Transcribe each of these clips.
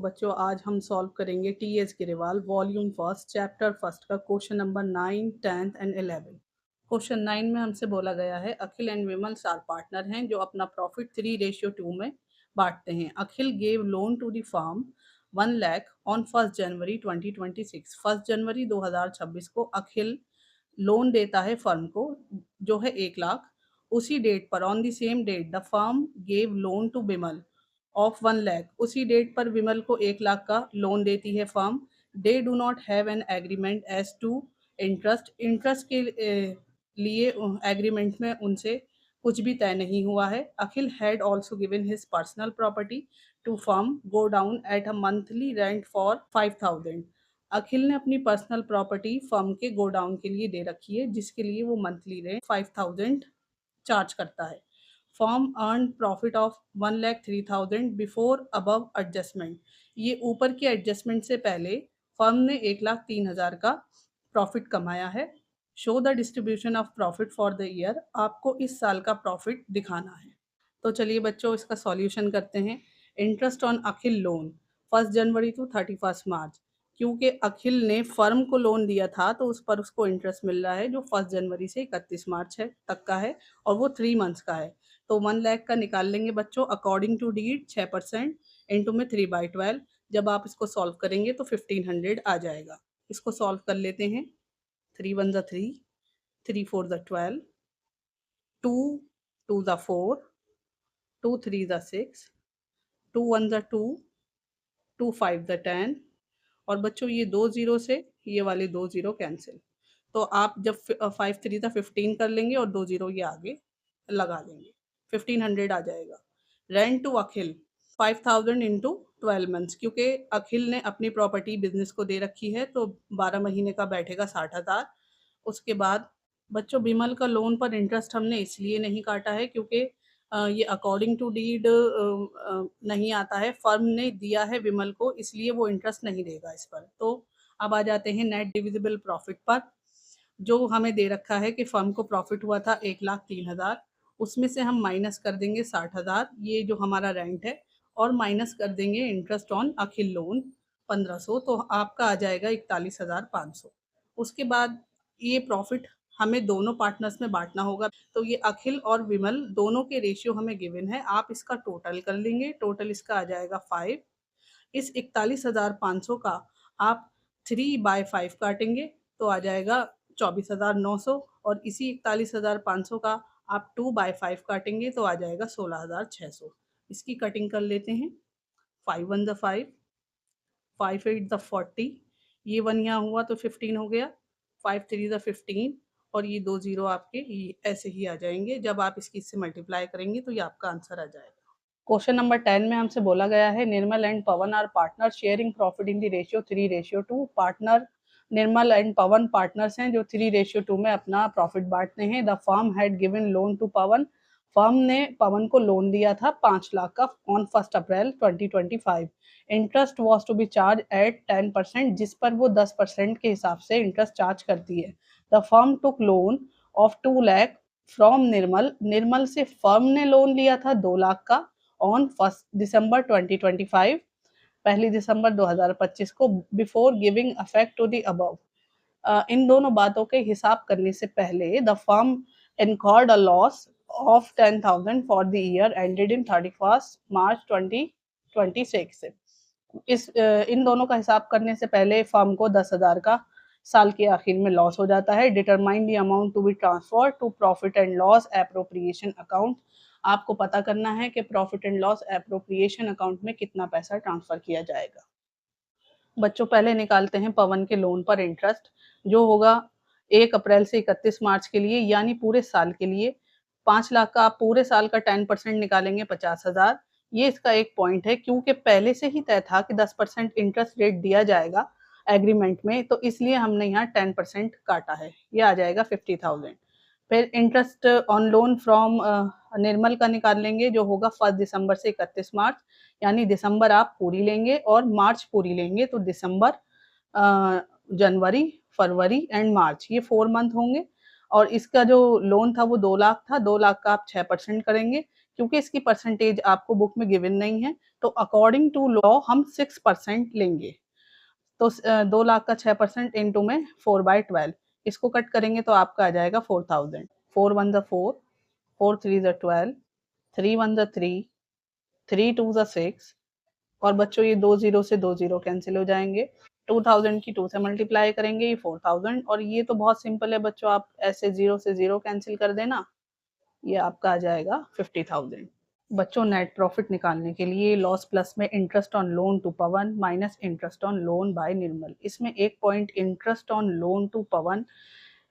बच्चों आज हम सॉल्व करेंगे TS Grewal volume first chapter first का क्वेश्चन नंबर 9, 10 एंड 11। क्वेश्चन 9 में हमसे बोला गया है अखिल एंड विमल चार पार्टनर हैं जो अपना प्रॉफिट 3:2 में बांटते हैं। Akhil gave loan to the firm 1 lakh on 1 जनवरी 2026। 1 जनवरी 2026 को अखिल लोन देता है फर्म को जो है 1 लाख। उसी डेट पर on the same date the firm gave loan to Vimal of 1 lakh. उसी डेट पर विमल को 1 लाख का लोन देती है firm. They do not have an agreement as to interest. Interest के लिए एग्रीमेंट में उनसे कुछ भी तय नहीं हुआ है। Akhil had also given his personal property to firm godown at a monthly rent for 5,000। Akhil ने अपनी पर्सनल प्रॉपर्टी फर्म के गो डाउन के लिए दे रखी है जिसके लिए वो मंथली रेंट 5,000 चार्ज करता है। Firm earn profit of 1,03,000 before above adjustment. ये ऊपर के एडजस्टमेंट से पहले फर्म ने 1,03,000 का प्रॉफिट कमाया है। Show the distribution of profit for the year. आपको इस साल का प्रॉफिट दिखाना है। तो चलिए बच्चों इसका सॉल्यूशन करते हैं। Interest on Akhil loan 1 January to 31 March. क्योंकि अखिल ने फर्म को लोन दिया था तो उस पर उसको इंटरेस्ट मिल रहा है जो 1 जनवरी से 31 मार्च है तक का है और वो 3 मंथ्स का है। तो 1 लाख का निकाल लेंगे बच्चों अकॉर्डिंग टू डीड 6% इंटू में 3/12। जब आप इसको सॉल्व करेंगे तो 1500 आ जाएगा। इसको सॉल्व कर लेते हैं। 3 1 ज़ा 3, 3 4 ज़ा 12, 2 2 ज़ा 4, 2 3 ज़ा 6, 2 1 ज़ा 2, 2 5 ज़ा 10। और बच्चों ये 2 ज़ीरो से ये वाले 2 ज़ीरो कैंसिल। तो आप जब 5 3 ज़ा 15 कर लेंगे और 2 ज़ीरो ये आगे लगा लेंगे 1500 आ जाएगा। Rent to Akhil 5,000 into 12 months. क्योंकि अखिल ने अपनी प्रॉपर्टी बिजनेस को दे रखी है तो 12 महीने का बैठेगा 60,000। उसके बाद बच्चों विमल का लोन पर इंटरेस्ट हमने इसलिए नहीं काटा है क्योंकि ये अकॉर्डिंग टू डीड नहीं आता है। फर्म ने दिया है विमल को इसलिए वो इंटरेस्ट नहीं देगा इस पर। तो अब आ जाते हैं नेट डिविजिबल प्रॉफिट पर। जो हमें दे रखा है कि फर्म को प्रॉफिट हुआ था 1,03,000। उसमें से हम माइनस कर देंगे 60,000 ये जो हमारा रेंट है और माइनस कर देंगे इंटरेस्ट ऑन अखिल लोन 1,500। तो आपका आ जाएगा 41,500। उसके बाद ये प्रॉफिट हमें दोनों पार्टनर्स में बांटना होगा। तो ये अखिल और विमल दोनों के रेशियो हमें गिवन है। आप इसका टोटल कर लेंगे। टोटल इसका आ जाएगा 5। इस 41,500 का आप 3/5 काटेंगे तो आ जाएगा 24,900। और इसी 41,500 का आप 2/5 काटेंगे तो आ जाएगा 16,600। इसकी कटिंग कर लेते हैं। 5 1 ज़ा 5, 5 8 ज़ा 40, ये 1 यहाँ हुआ तो 15 हो गया। 5 3 ज़ा 15 और ये 2 ज़ीरो आपके ये ऐसे ही आ जाएंगे। जब आप इसकी इससे मल्टीप्लाई करेंगे तो ये आपका आंसर आ जाएगा। क्वेश्चन नंबर 10 में हमसे बोला गया है Nirmal and Pawan are partner sharing profit in the ratio 3:2। Partner Nirmal and Pawan partners हैं जो 3:2 में अपना प्रॉफिट बांटते हैं। The firm had given loan to Pawan. Firm ने पवन को लोन दिया था 5 लाख का on 1 April 2025। Interest was to be charge at 10% जिस पर वो 10% के हिसाब से इंटरेस्ट चार्ज करती है। The firm took loan of 2 lakh from Nirmal. Nirmal से फर्म ने लोन लिया था 2 लाख का ऑन 1 दिसंबर 2025, 1 दिसंबर 2025 को before giving affect to the above. इन दोनों बातों के हिसाब करने से पहले the firm incurred a loss of 10,000 for the year ended in 31st March 2026। इन दोनों का हिसाब करने से पहले फर्म को 10,000 का साल के आखिर में लॉस हो जाता है। Determine the amount to be transfer to profit and loss appropriation account. आपको पता करना है कि profit and loss appropriation account में कितना पैसा ट्रांसफर किया जाएगा। बच्चों पहले निकालते हैं पवन के लोन पर इंटरेस्ट जो होगा 1 अप्रैल से 31 मार्च के लिए यानी पूरे साल के लिए। 5 लाख का आप पूरे साल का 10% निकालेंगे 50,000। ये इसका एक पॉइंट है क्योंकि पहले से ही तय था कि 10% इंटरेस्ट रेट दिया जाएगा एग्रीमेंट में तो इसलिए हमने यहाँ 10% काटा है। ये आ जाएगा 50,000। फिर इंटरेस्ट ऑन लोन फ्रॉम निर्मल का निकाल लेंगे जो होगा 1 दिसंबर से 31 मार्च यानी दिसंबर आप पूरी लेंगे और मार्च पूरी लेंगे तो दिसंबर, जनवरी, फरवरी एंड मार्च ये 4 मंथ होंगे। और इसका जो लोन था वो 2 लाख था। 2 लाख का आप 6% करेंगे क्योंकि इसकी परसेंटेज आपको बुक में गिवन नहीं है तो अकॉर्डिंग टू लॉ हम 6% लेंगे। तो 2 लाख का 6% इंटू में 4/12, इसको कट करेंगे तो आपका आ जाएगा 4000। 4 1 ज़ा 4, 4 3 ज़ा 12, 3 1 ज़ा 3, 3 2 ज़ा 6, और बच्चों ये 2 जीरो से 2 जीरो कैंसिल हो जाएंगे। 2000 की 2 से मल्टीप्लाई करेंगे, ये 4000, और ये तो बहुत सिंपल है बच्चों, आप ऐसे 0 से 0 कैंसिल कर देना, ये आपका आ जाएगा 50,000। बच्चों नेट प्रॉफिट निकालने के लिए लॉस प्लस में interest on loan to Pawan minus interest on loan by Nirmal. इसमें एक point interest on loan to Pawan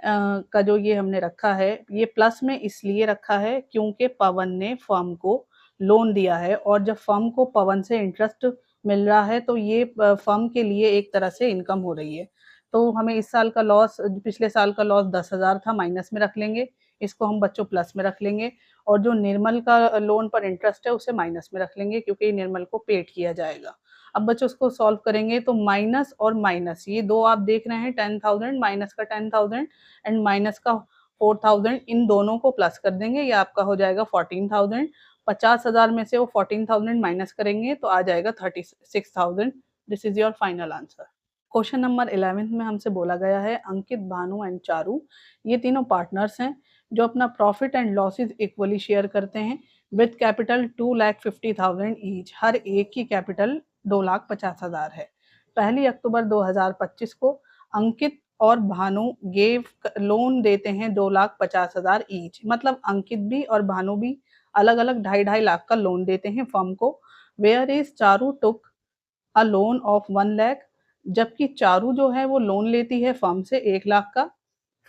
का जो ये हमने रखा है, ये प्लस में इसलिए रखा है क्योंकि पवन ने फर्म को लोन दिया है, और जब फर्म को पवन से इंटरेस्ट मिल रहा है तो ये फर्म के लिए एक तरह से इनकम हो रही है। तो हमें इस साल का लॉस, पिछले साल का लॉस 10,000 था, माइनस में रख लेंगे, इसको हम बच्चों प्लस में रख लेंगे, और जो निर्मल का लोन पर इंटरेस्ट है उसे माइनस में रख लेंगे क्योंकि निर्मल को पेड किया जाएगा। अब बच्चों उसको सॉल्व करेंगे तो माइनस और माइनस, ये दो आप देख रहे हैं 10,000, माइनस का 10,000 एंड माइनस का 4,000, इन दोनों को प्लस कर देंगे, ये आपका हो जाएगा 14,000। 50,000 में से वो 14,000 माइनस करेंगे तो आ जाएगा 36,000। This is your final answer. Question number 11 में हमसे बोला गया है अंकित, भानु एंड चारू, ये तीनों पार्टनर्स हैं जो अपना profit and losses equally share करते हैं विद कैपिटल 2,50,000 ईच। हर एक की कैपिटल 2,50,000 है। 1 अक्टूबर 2025 को अंकित और भानु गेव लोन देते हैं 2,50,000 ईच, मतलब अंकित भी और भानु भी अलग अलग 2.5 लाख का लोन देते हैं फर्म को। Where is Charu took a loan of 1 lakh, जबकि चारू जो है वो लोन लेती है फर्म से 1 लाख का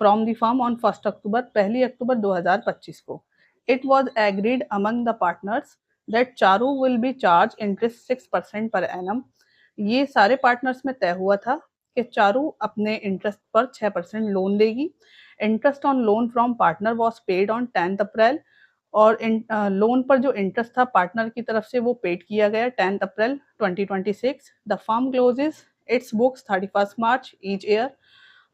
फ्रॉम द फर्म ऑन 1 अक्टूबर 2025 को। It was agreed among the partners that Charu will be charge interest 6% per annum. ये सारे पार्टनर्स में तय हुआ था कि चारू अपने इंटरेस्ट पर 6% लोन देगी। Interest on loan from partner was paid on 10 अप्रैल, और लोन पर जो इंटरेस्ट था पार्टनर की तरफ से वो पेड किया गया 10 April 2026। The firm closes its books 31 March each year.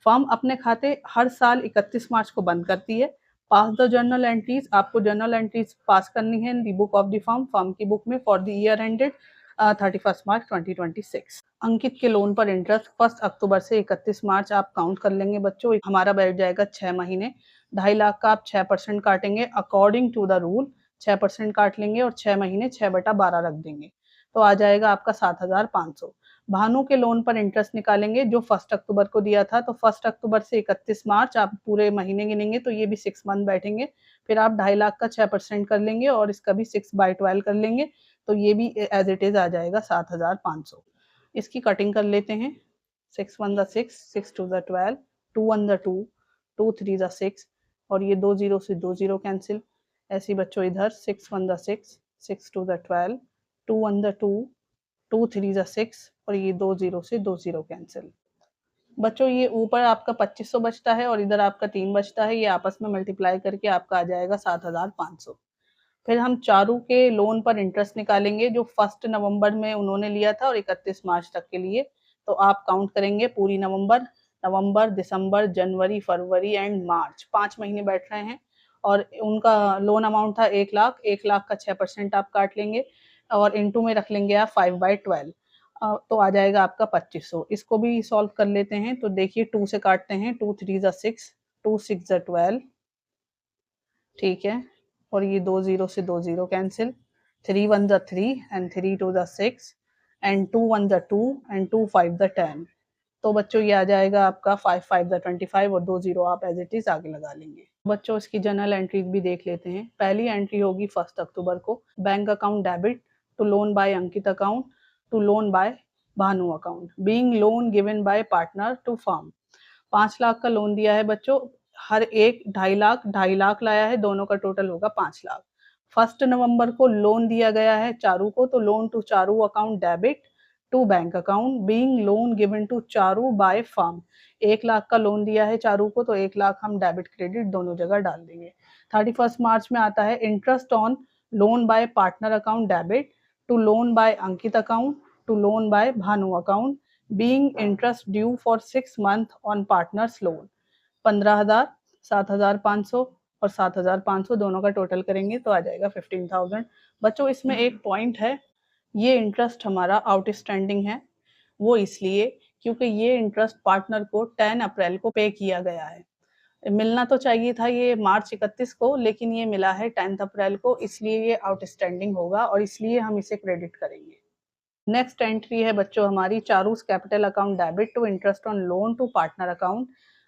Firm अपने खाते हर साल 31 मार्च को बंद करती है। पास द जर्नल एंट्रीज, आपको जर्नल एंट्रीज पास करनी है in the book of the firm, firm की बुक में, for the year ended 31 March 2026। Ankit के लोन पर इंटरेस्ट 1 अक्टूबर से 31 मार्च आप काउंट कर लेंगे बच्चों, हमारा बैठ जाएगा 6 महीने। 2.5 लाख का आप 6% काटेंगे अकॉर्डिंग टू द रूल, 6% काट लेंगे और 6 महीने 6/12 रख देंगे, तो आ जाएगा आपका 7,500। भानु के लोन पर इंटरेस्ट निकालेंगे जो 1 अक्टूबर को दिया था, तो 1 अक्टूबर से 31 मार्च आप पूरे महीने गिनेंगे तो ये भी 6 मंथ बैठेंगे। फिर आप 2.5 लाख का 6% कर लेंगे और इसका भी 6/12 कर लेंगे, तो ये भी एज इट इज आ जाएगा 7,500। इसकी कटिंग कर लेते हैं। 6 1 ज़ा 6, 6 2 ज़ा 12, 2 1 ज़ा 2, 2 3 ज़ा 6, और ये 2 जीरो से 2 जीरो कैंसिल। ऐसे बच्चों इधर 6 1 ज़ा 6, 6 2 ज़ा 12, 2 1 ज़ा 2, 2 3 ज़ा 6, और ये 2 जीरो से 2 जीरो कैंसिल। बच्चों ये ऊपर आपका 2500 बचता है और इधर आपका 3 बचता है, ये आपस में मल्टीप्लाई करके आपका आ जाएगा 7,500। फिर हम चारू के लोन पर इंटरेस्ट निकालेंगे जो 1 नवंबर में उन्होंने लिया था और 31 मार्च तक के लिए, तो आप काउंट करेंगे पूरी नवंबर, नवंबर, दिसंबर, जनवरी, फरवरी एंड मार्च, 5 महीने बैठ रहे हैं, और उनका लोन अमाउंट था 1 लाख। 1 लाख का 6% आप काट लेंगे और इनटू में रख लेंगे आप 5/12, तो आ जाएगा आपका 2500। इसको भी सॉल्व कर लेते हैं, तो देखिए 2 से काटते हैं, 2 3 ज़ा 6, 2 6 ज़ा 12, ठीक है, और ये 2 जीरो से 2 जीरो कैंसिल, 3 1 ज़ा 3 एंड 3 2 ज़ा 6 एंड 2 1 ज़ा 2 एंड 2 5 ज़ा 10। तो बच्चों ये आ जाएगा आपका 5 5 ज़ा 25 और 2 जीरो आप एज इट इज आगे लगा लेंगे। बच्चों इसकी जर्नल एंट्रीज भी देख लेते हैं। पहली एंट्री होगी 1 अक्टूबर को, bank account debit to loan by Ankit account to loan by Bhanu account, being loan given by partner to firm. 5 lakh का लोन दिया है बच्चों, हर एक 2.5 लाख लाया है, दोनों का टोटल होगा 5 लाख। 1 नवंबर को लोन दिया गया है चारू को, तो loan to Charu account debit to bank account, being loan given to Charu by firm. 1 lakh का लोन दिया है चारू को, तो 1 लाख हम डेबिट क्रेडिट दोनों जगह डाल देंगे। 31 मार्च में आता है interest on loan by partner account debit to loan by Ankit account to loan by Bhanu account, being interest due for 6 month on partners loan। 15,000, 7,500 और 7,500 दोनों का टोटल करेंगे तो आ जाएगा 15,000। बच्चों इसमें एक पॉइंट है ये इंटरेस्ट हमारा आउटस्टैंडिंग है, वो इसलिए क्योंकि ये इंटरेस्ट पार्टनर को 10 अप्रैल को पे किया गया है। मिलना तो चाहिए था ये मार्च 31 को, लेकिन ये मिला है 10 अप्रैल को, इसलिए ये आउटस्टैंडिंग होगा और इसलिए हम इसे क्रेडिट करेंगे। नेक्स्ट एंट्री है बच्चों हमारी Charu's capital account debit to interest on loan to partner account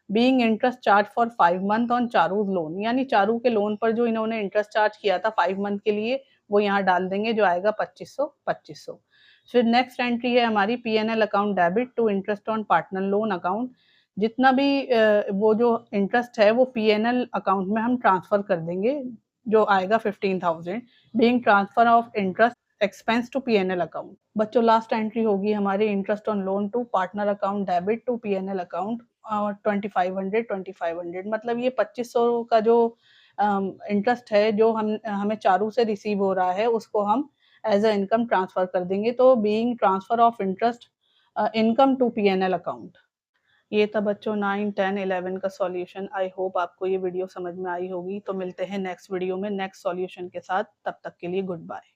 being interest charge for 5 month on Charu's loan, यानी चारू के लोन पर जो इन्होंने इंटरेस्ट चार्ज किया था 5 मंथ के लिए, वो यहाँ डाल देंगे, जो आएगा 2500। फिर नेक्स्ट एंट्री है हमारी PNL account debit to interest on partner loan account. जितना भी वो जो इंटरेस्ट है वो पीएनएल अकाउंट में हम ट्रांसफर कर देंगे, जो आएगा 15,000 being transfer of interest expense to PNL account. बच्चों लास्ट एंट्री होगी हमारी interest on loan to partner account debit to PNL account 2500, मतलब ये 2500 का जो इंटरेस्ट है जो हमें चारू से रिसीव हो रहा है, उसको हम एज अ इनकम ट्रांसफर कर देंगे, तो being transfer of interest income to PNL account. ये था बच्चों 9, 10, 11 का सॉल्यूशन। आई होप आपको ये वीडियो समझ में आई होगी। तो मिलते हैं नेक्स्ट वीडियो में नेक्स्ट सॉल्यूशन के साथ, तब तक के लिए गुड बाय।